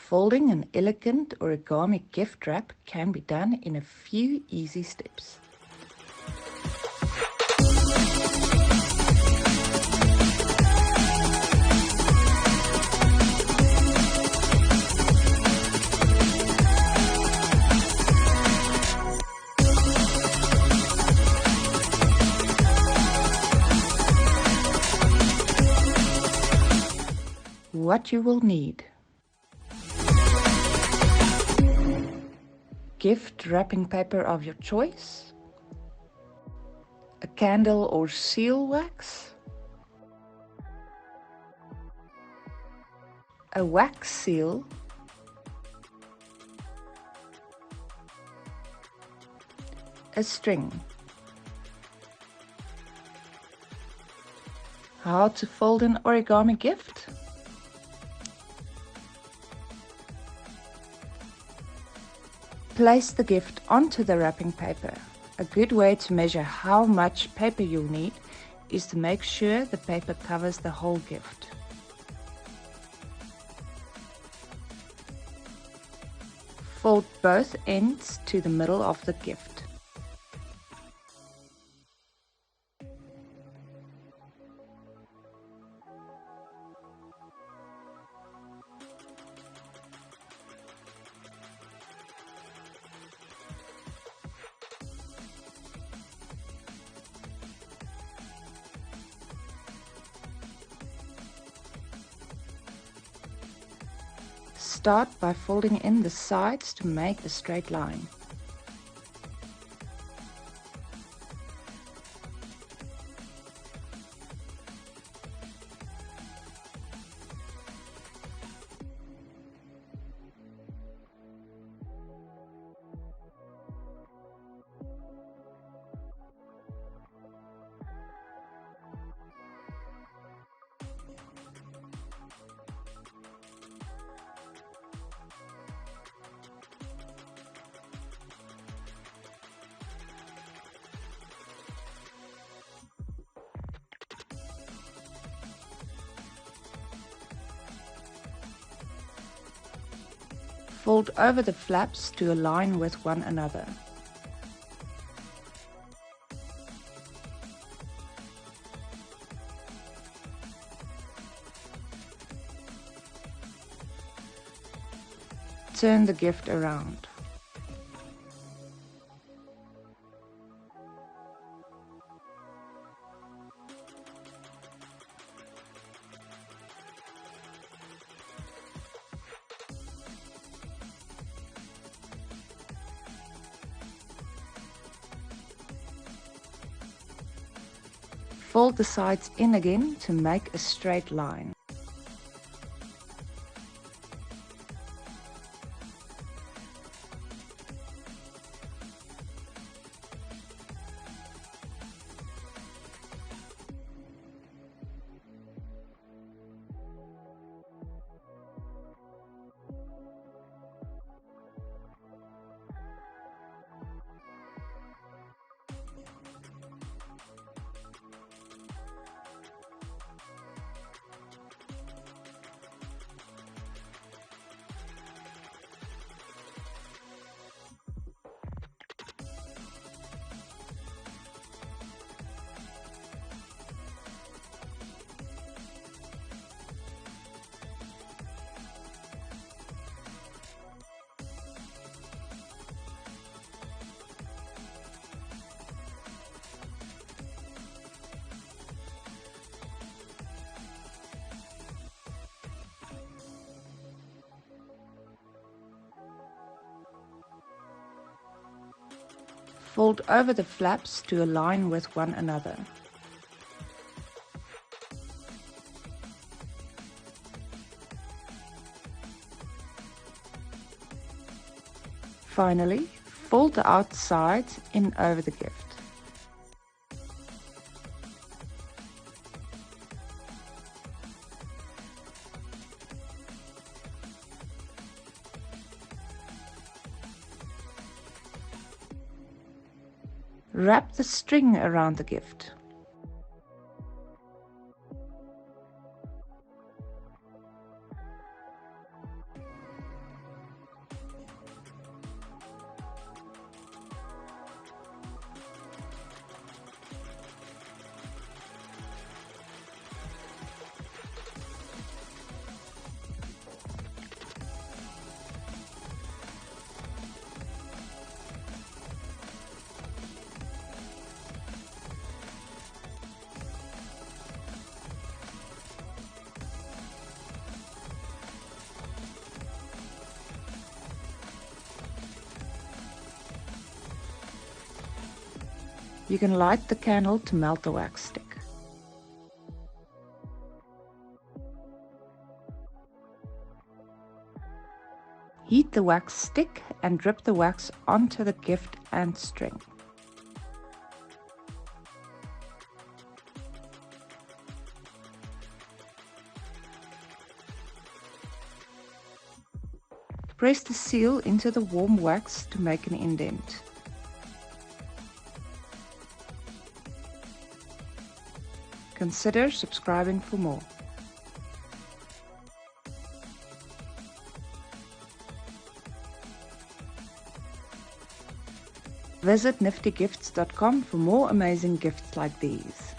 Folding an elegant origami gift wrap can be done in a few easy steps. What you will need: gift wrapping paper of your choice, a candle or seal wax, a wax seal, a string. How to fold an origami gift? Place the gift onto the wrapping paper. A good way to measure how much paper you'll need is to make sure the paper covers the whole gift. Fold both ends to the middle of the gift. Start by folding in the sides to make a straight line. Fold over the flaps to align with one another. Turn the gift around. Fold the sides in again to make a straight line. Fold over the flaps to align with one another. Finally, fold the outsides in over the gift. Wrap the string around the gift. You can light the candle to melt the wax stick. Heat the wax stick and drip the wax onto the gift and string. Press the seal into the warm wax to make an indent. Consider subscribing for more. Visit niftygifts.com for more amazing gifts like these.